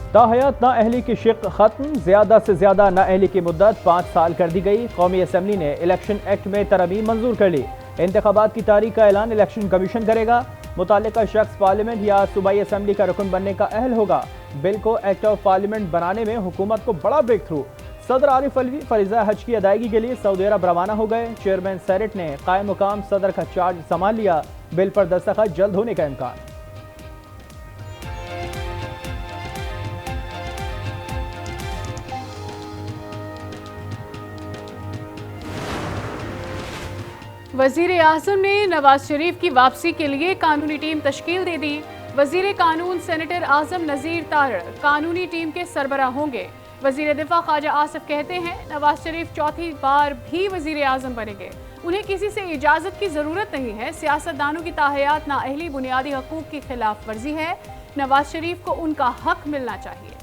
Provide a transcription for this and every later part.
ताहयात नाअहली की शिक खत्म, ज्यादा से ज्यादा नाअहली की मुद्दत 5 साल कर दी गई। कौमी असम्बली ने इलेक्शन एक्ट में तरमीम मंजूर कर ली। इंतखाबात की तारीख का ऐलान इलेक्शन कमीशन करेगा। मुताल्लिका शख्स पार्लियामेंट या सूबाई असम्बली का रुकन बनने का अहल होगा। बिल को एक्ट ऑफ पार्लियामेंट बनाने में हुकूमत को बड़ा ब्रेक थ्रू। सदर आरिफ अलवी फरीजा हज की अदायगी के लिए सऊदी अरब रवाना हो गए। चेयरमैन सेनेट ने कायम मुकाम सदर का चार्ज संभाल लिया। बिल पर दस्तखत जल्द होने का इम्कान। वजीर आजम ने नवाज शरीफ की वापसी के लिए कानूनी टीम तश्कील दे दी। वजीर कानून सेनेटर आजम नज़ीर तारड़ कानूनी टीम के सरबराह होंगे। वजीर दिफा ख्वाजा आसिफ कहते हैं नवाज शरीफ चौथी बार भी वजीर आजम बनेंगे। उन्हें किसी से इजाज़त की ज़रूरत नहीं है। सियासतदानों की ताहयात नाअहली बुनियादी हकूक़ की खिलाफ वर्जी है। नवाज शरीफ को उनका हक मिलना चाहिए।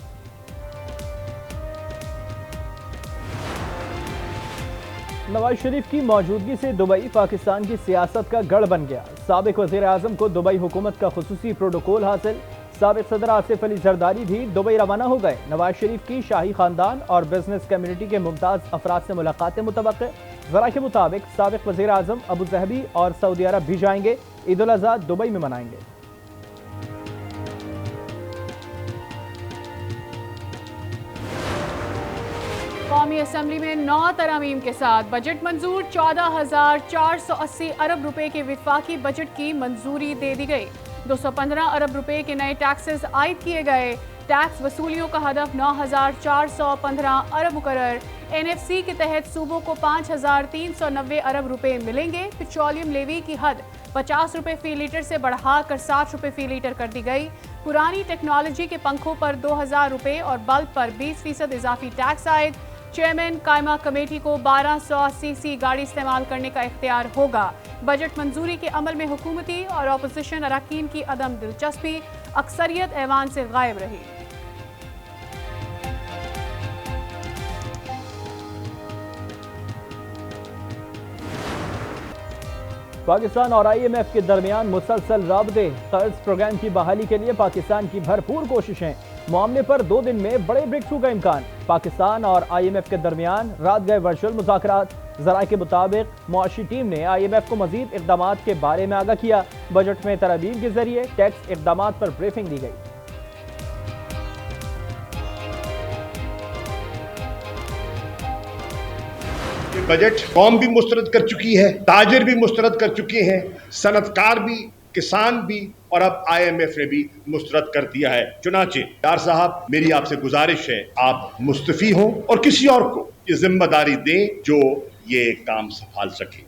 नवाज शरीफ की मौजूदगी से दुबई पाकिस्तान की सियासत का गढ़ बन गया। साबिक वज़ीर आज़म को दुबई हुकूमत का खुसूसी प्रोटोकॉल हासिल। साबिक सदर आसिफ अली जरदारी भी दुबई रवाना हो गए। नवाज शरीफ की शाही खानदान और बिजनेस कम्युनिटी के मुमताज़ अफराद से मुलाकातें मुतवक्किल। ज़रा के मुताबिक साबिक वज़ीर आज़म अबू ज़हबी और सऊदी अरब भी जाएंगे। ईद उल अज़हा दुबई में मनाएंगे। कौमी असम्बली में 9 तरमीम के साथ बजट मंजूर। 14,480 अरब रुपए के विफाकी बजट की मंजूरी दे दी गई। 215 अरब रुपए के नए टैक्सेस आयद किए गए। टैक्स वसूलियों का हदफ 9,415 अरब मुकर्रर। NFC के तहत सूबों को 5,390 अरब रुपए मिलेंगे। पेट्रोलियम लेवी की हद 50 रुपए फी लीटर से बढ़ाकर 60 रुपए फी लीटर कर दी गई। पुरानी टेक्नोलॉजी के पंखों पर 2,000 रुपए और बल्ब पर 20% इजाफी टैक्स आयद। चेयरमैन कायमा कमेटी को 1280 गाड़ी इस्तेमाल करने का इख्तियार होगा। बजट मंजूरी के अमल में हुकूमती और अपोजिशन अरकान की अदम दिलचस्पी, अक्सरियत ऐवान से गायब रही। पाकिस्तान और IMF के दरमियान मुसलसल राबते। कर्ज प्रोग्राम की बहाली के लिए पाकिस्तान की भरपूर कोशिशें। मामले पर 2 दिन में बड़े ब्रेक थ्रू का इम्कान। पाकिस्तान और IMF के दरमियान रात गए वर्चुअल मुज़ाकरात। ज़राए के मुताबिक मुआशी टीम ने IMF को मजीद इक़दामात के बारे में आगाह किया। बजट में तरमीम के जरिए टैक्स इक़दामात पर ब्रीफिंग दी गई। बजट कौम भी मुस्तरद कर चुकी है, ताजिर भी मुस्तरद कर चुके हैं, सनतकार भी, किसान भी और अब IMF ने भी मुस्तरद कर दिया है। चुनाचे डार साहब, मेरी आपसे गुजारिश है आप मुस्तफी हों और किसी और को ये जिम्मेदारी दें जो ये काम संभाल सके।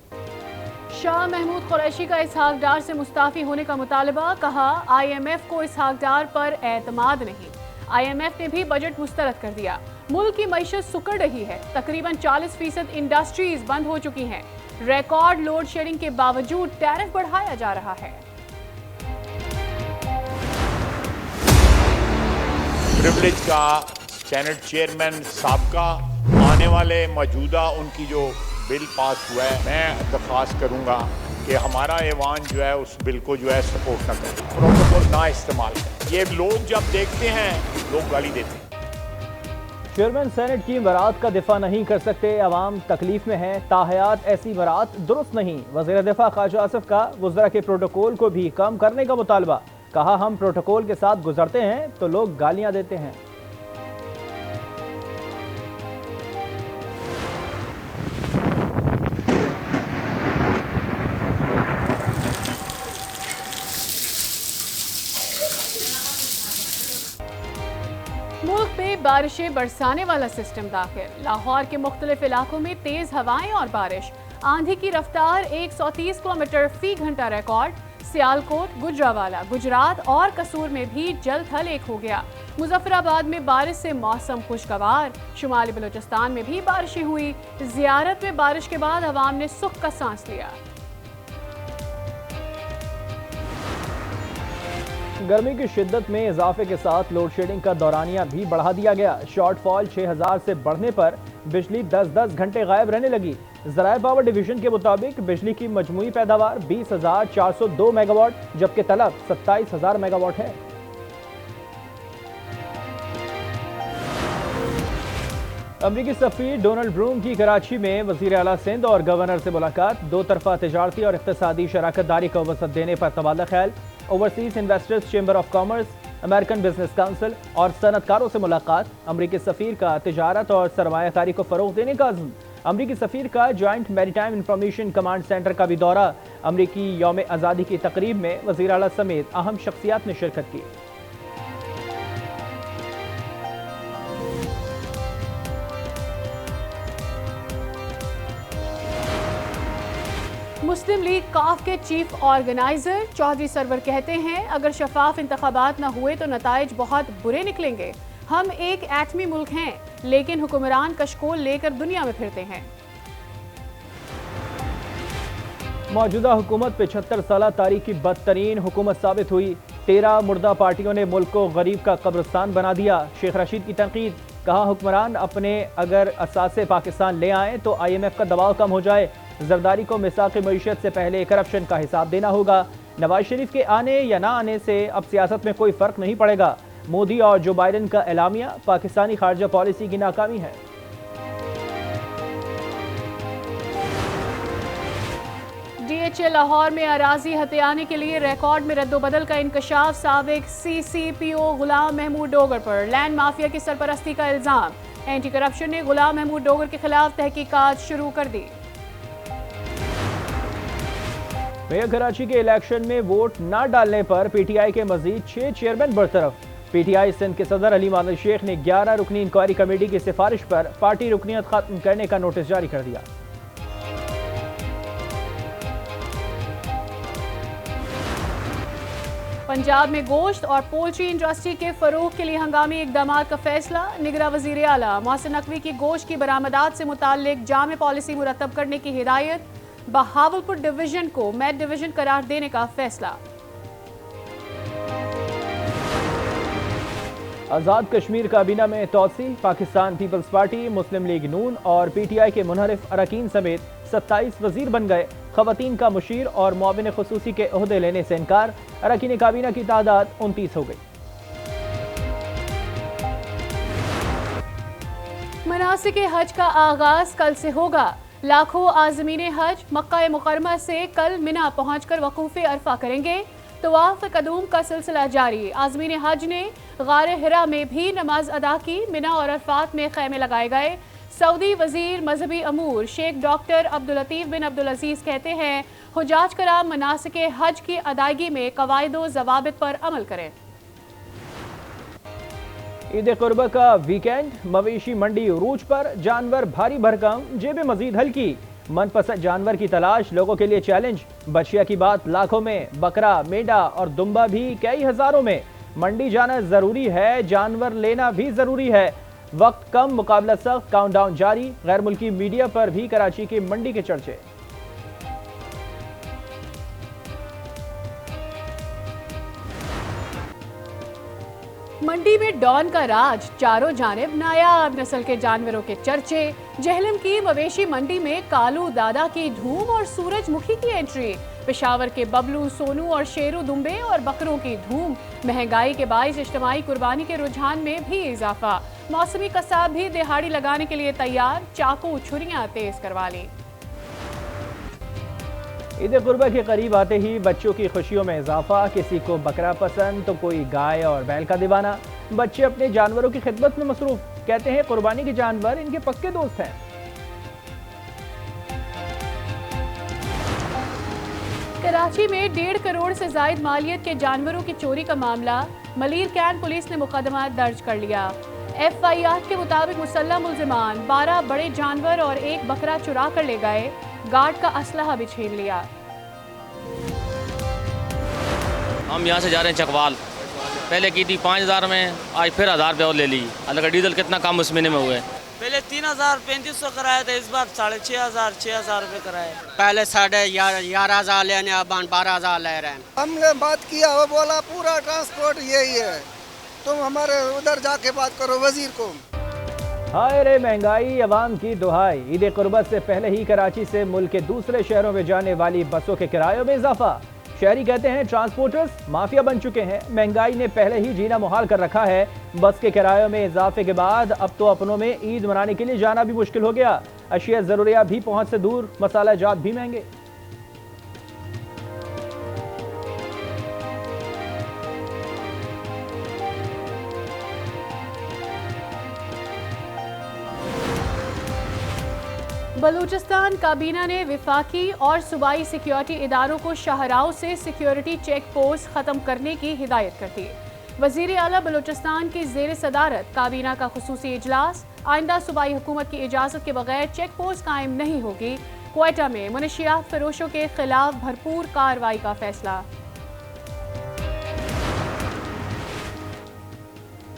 शाह महमूद कुरैशी का इसहाक डार से मुस्ताफी होने का मुतालबा। कहा IMF को इसहाक डार पर एतमाद नहीं। IMF ने भी बजट मुस्तरद कर दिया। मुल्क की मईशत सुकड़ रही है। तकरीबन 40% इंडस्ट्रीज बंद हो चुकी हैं। रिकॉर्ड लोड शेडिंग के बावजूद टैरिफ बढ़ाया जा रहा है। प्रिविलेज का सेनेट चेयरमैन साहब का आने वाले मौजूदा उनकी जो बिल पास हुआ है, मैं दरख्वास्त करूंगा कि हमारा ऐवान जो है उस बिल को जो है सपोर्ट न करे, प्रोटोकॉल ना इस्तेमाल करें। ये लोग जब देखते हैं लोग गाली देते हैं। चेयरमैन सेनेट की बरात का दिफा नहीं कर सकते, अवाम तकलीफ में है। ताहयात ऐसी बरात दुरुस्त नहीं। वज़ीर दिफा ख्वाजा आसिफ का वज़रा के प्रोटोकॉल को भी कम करने का मुतालबा। कहा हम प्रोटोकॉल के साथ गुजरते हैं तो लोग गालियां देते हैं। मुल्क में बारिशें बरसाने वाला सिस्टम दाखिल। लाहौर के मुख्तलिफ इलाकों में तेज हवाएं और बारिश। आंधी की रफ्तार 130 किलोमीटर फी घंटा रिकॉर्ड। सियालकोट, गुजरावाला, गुजरात और कसूर में भी जल थल एक हो गया। मुजफ्फराबाद में बारिश से मौसम खुशगवार। शुमाली बलूचिस्तान में भी बारिशें हुई। जियारत में बारिश के बाद अवाम ने सुख का सांस लिया। गर्मी की शिद्दत में इजाफे के साथ लोड शेडिंग का दौरानिया भी बढ़ा दिया गया। शॉर्टफॉल 6000 से बढ़ने पर बिजली 10-10 घंटे गायब रहने लगी। ज़राए पावर डिवीजन के मुताबिक बिजली की मजमूई पैदावार 20,402 मेगावाट जबकि तलब 27,000 मेगावाट है। अमरीकी सफीर डोनाल्ड ब्रूम की कराची में वजीर आला सिंध और गवर्नर से मुलाकात। दो तरफा तजारती और इक़्तिसादी शराकत दारी को वसअत देने पर तबादला ख्याल। Overseas investors chamber of commerce, American business council और सनतकारों से मुलाकात। अमरीकी सफीर का तिजारत और सरमायाकारी को फरोग देने का अज़्म। अमरीकी सफीर का joint maritime information command centre का भी दौरा। अमरीकी यौम आज़ादी की तकरीब में वज़ीर आला समेत अहम शख्सियात ने शिरकत की। मुस्लिम लीग काफ के चीफ ऑर्गेनाइजर चौधरी सरवर कहते हैं, अगर शफाफ इंतखाबात न हुए तो नताइज बहुत बुरे निकलेंगे। हम एक एटमी मुल्क हैं, लेकिन हुक्मरान कशकोल लेकर दुनिया में फिरते हैं। मौजूदा हुकूमत 75 साल तारीख की बदतरीन हुकूमत साबित हुई। 13 मुर्दा पार्टियों ने मुल्क को गरीब का कब्रिस्तान बना दिया। शेख रशीद की तनकीद, कहा हुक्मरान अपने अगर असासे पाकिस्तान ले आए तो IMF का दबाव कम हो जाए। जरदारी को मिसाक़ मईशत से पहले करप्शन का हिसाब देना होगा। नवाज शरीफ के आने या ना आने से अब सियासत में कोई फर्क नहीं पड़ेगा। मोदी और जो बाइडन का एलामिया पाकिस्तानी खारजा पॉलिसी की नाकामी है। DHA लाहौर में अराजी हथियाने के लिए रिकॉर्ड में रद्दोबदल का इंकशाफ। साबिक CCPO गुलाम महमूद डोगर पर लैंड माफिया की सरपरस्ती का इल्जाम। एंटी करप्शन ने गुलाम महमूद डोगर के खिलाफ तहकीकात शुरू कर दी। मेयर कराची के इलेक्शन में वोट न डालने पर PTI के मजीद 6 चेयरमैन बरतरफ। PTI सिंध के सदर अली मादल शेख ने 11 रुकनी इंक्वायरी कमेटी की सिफारिश पर पार्टी रुकनीत खत्म करने का नोटिस जारी कर दिया। पंजाब में गोश्त और पोल्ट्री इंडस्ट्री के फरोग के लिए हंगामी इकदाम का फैसला। निगरां वज़ीर आला मोहसिन नकवी की गोश्त की बरामदात से मुताल्लिक जामे पॉलिसी मुरतब करने की हिदायत। बहावलपुर डिवीजन को मैट डिवीजन करार देने का फैसला। आज़ाद कश्मीर काबीना में तोसी। पाकिस्तान पीपल्स पार्टी, मुस्लिम लीग नून और PTI के मुनहरिफ अरकान समेत 27 वजीर बन गए। खवातीन का मुशीर और मुआविन खुसूसी के ओहदे लेने से इनकार। अरकान काबीना की तादाद 29 हो गई। मनासिक हज का आगाज कल से होगा। लाखों आज़मीन हज मक्का मुकरमा से कल मिना पहुंचकर वकूफ़े अरफा करेंगे। तवाफ कदूम का सिलसिला जारी। आज़मीन हज ने गार हिरा में भी नमाज अदा की। मिना और अरफात में खैमे लगाए गए। सऊदी वजीर मजहबी अमूर शेख डॉक्टर अब्दुल लतीफ बिन अब्दुल अजीज कहते हैं, हुजाज कराम मनासिक हज की अदायगी में कवायदो ज़वाबित पर अमल करें। ईद कुर्बा का वीकेंड, मवेशी मंडी उरूज पर, जानवर भारी भरकम, जेबें मजीद हल्की। मनपसंद जानवर की तलाश लोगों के लिए चैलेंज। बछिया की बात लाखों में, बकरा, मेंढा और दुम्बा भी कई हजारों में। मंडी जाना जरूरी है, जानवर लेना भी जरूरी है। वक्त कम, मुकाबला सख्त, काउंटडाउन जारी। गैर मुल्की मीडिया पर भी कराची की मंडी के चर्चे। मंडी में डॉन का राज, चारों जानिब नायाब नस्ल के जानवरों के चर्चे। जहलम की मवेशी मंडी में कालू दादा की धूम और सूरजमुखी की एंट्री। पेशावर के बबलू, सोनू और शेरू दुम्बे और बकरों की धूम। महंगाई के बाइस इज्तिमाई कुर्बानी के रुझान में भी इजाफा। मौसमी कसाब भी दिहाड़ी लगाने के लिए तैयार। चाकू छुरियां तेज करवा ली। ईद कुर्बा के करीब आते ही बच्चों की खुशियों में इजाफा। किसी को बकरा पसंद तो कोई गाय और बैल का दीवाना। बच्चे अपने जानवरों की खिदमत में मसरूफ। कहते हैं कुर्बानी के जानवर इनके पक्के दोस्त हैं। कराची में 1.5 करोड़ से जायद मालियत के जानवरों की चोरी का मामला। मलीर कैंट पुलिस ने मुकदमा दर्ज कर लिया। FIR के मुताबिक मुसल्लम मुल्जिमान 12 बड़े जानवर और 1 बकरा चुरा कर ले गए। गार्ड का असलहा भी छीन लिया। हम यहाँ से जा रहे हैं चकवाल। पहले की थी 5000 में, आज फिर 1000 रुपये और ले ली। अलग डीजल कितना कम उस महीने में हुए। पहले 3035 कराया था, इस बार 6500 रुपये कराया। पहले 11,500 लेने, अब 12,000 ले रहे हैं। हमने बात किया, वो बोला पूरा ट्रांसपोर्ट यही है, तुम हमारे उधर जाके बात करो वजीर को। हाय रे महंगाई, अवाम की दुहाई। ईद कुर्बत से पहले ही कराची से मुल्क के दूसरे शहरों में जाने वाली बसों के किरायों में इजाफा। शहरी कहते हैं ट्रांसपोर्टर्स माफिया बन चुके हैं, महंगाई ने पहले ही जीना मुहाल कर रखा है। बस के किरायों में इजाफे के बाद अब तो अपनों में ईद मनाने के लिए जाना भी मुश्किल हो गया। अशिया जरूरिया भी पहुंच से दूर, मसाला जात भी महंगे। बलूचिस्तान काबीना ने विफाकी और सूबाई सिक्योरिटी इदारों को शाहराओं से सिक्योरिटी चेक पोस्ट खत्म करने की हिदायत कर दी। वजीर आला बलूचिस्तान की जेर सदारत काबीना का खुसूसी इजलास, आइंदा सूबाई हुकूमत की इजाज़त के बगैर चेक पोस्ट कायम नहीं होगी। क्वेटा में मुनशियात फरोशों के खिलाफ भरपूर कार्रवाई का फैसला।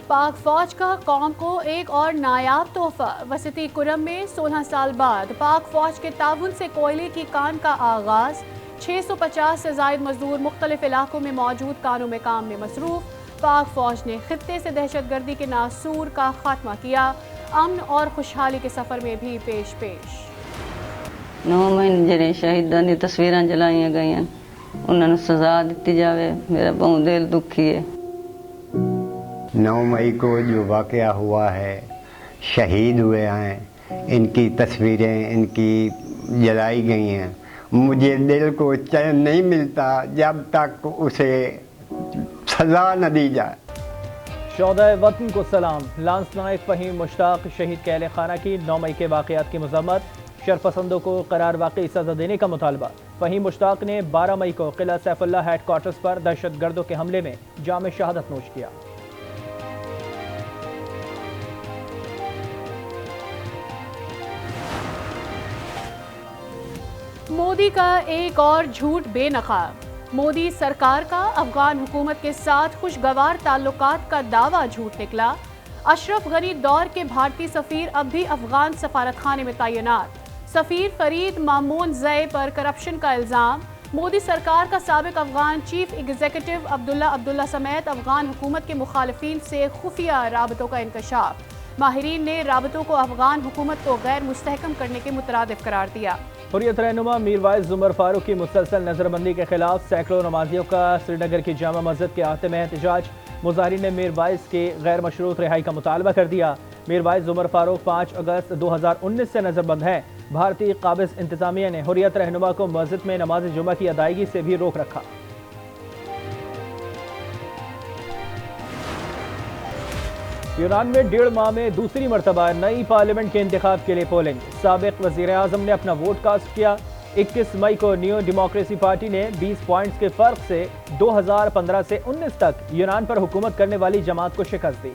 पाक फौज का कौम को एक और नायाब तोहफा। वसती कुरम में 16 साल बाद पाक फौज के ताउन से कोयले की कान का आगाज। 650 से जायद मजदूर मुख्तलिफ इलाकों में मौजूद कानों में काम में मसरूफ। पाक फौज ने खित्ते से दहशतगर्दी के नासूर का खात्मा किया। अमन और खुशहाली के सफर में भी पेश पेश। 9 महीने ਜਿਹੜੇ ਸ਼ਹੀਦਾਂ ਦੀ ਤਸਵੀਰਾਂ ਜਲਾਈਆਂ ਗਈਆਂ ਉਹਨਾਂ ਨੂੰ ਸਜ਼ਾ ਦਿੱਤੀ ਜਾਵੇ। ਮੇਰਾ ਬਹੁਤ ਦਿਲ ਦੁਖੀ ਹੈ। 9 मई को जो वाक़या हुआ है, शहीद हुए हैं, इनकी तस्वीरें इनकी जलाई गई हैं। मुझे दिल को चैन नहीं मिलता जब तक उसे सज़ा न दी जाए। शोहदाए वतन को सलाम। लांस नायक फ़हीम मुश्ताक शहीद के अहले खाना की 9 मई के वाक़यात की मज़म्मत। शरपसंदों को करार वाकई सज़ा देने का मुतालबा। फ़हीम मुश्ताक ने 12 मई को किला सैफुल्लाह हेडक्वार्टर्स पर दहशतगर्दों के हमले में जाम शहादत नोश किया। मोदी का एक और झूठ बेनकाब। मोदी सरकार का अफगान हुकूमत के साथ खुशगवार ताल्लुकात का दावा झूठ निकला। अशरफ गनी दौर के भारतीय सफीर अब भी अफगान सफारतखाने में तैनात। सफीर फरीद मामून ज़ै पर करप्शन का इल्ज़ाम। मोदी सरकार का साबिक अफगान चीफ एग्जीक्यूटिव अब्दुल्ला समेत अफगान हुकूमत के मुखालिफिन से खुफिया राबतों का इंकशाफ। माहिरीन ने राबतों को अफगान हुकूमत को गैर मुस्तहकम करने के मुतरादिफ करार दिया। हुर्रियत रहनुमा मीरवाइज जुमर फारूक की मुसलसल नजरबंदी के खिलाफ सैकड़ों नमाजियों का श्रीनगर की जामा मस्जिद के आहते में एहतजाज। मुजाहिरीन ने मीरवाइज के गैर मशरूत रिहाई का मुतालबा कर दिया। मीरवाइज जुमर फारूक 5 अगस्त 2019 से नजरबंद हैं। भारतीय काबिज इंतजामिया ने हुर्रियत रहनुमा को मस्जिद में नमाज जुमा की अदायगी से भी रोक रखा। यूनान में 1.5 माह में दूसरी मरतबा नई पार्लियामेंट के इंतखाब के लिए पोलिंग। साबिक वजीर आजम ने अपना वोट कास्ट किया। 21 मई को न्यू डेमोक्रेसी पार्टी ने 20 पॉइंट्स के फर्क से 2015 से 19 तक यूनान पर हुकूमत करने वाली जमात को शिकस्त दी।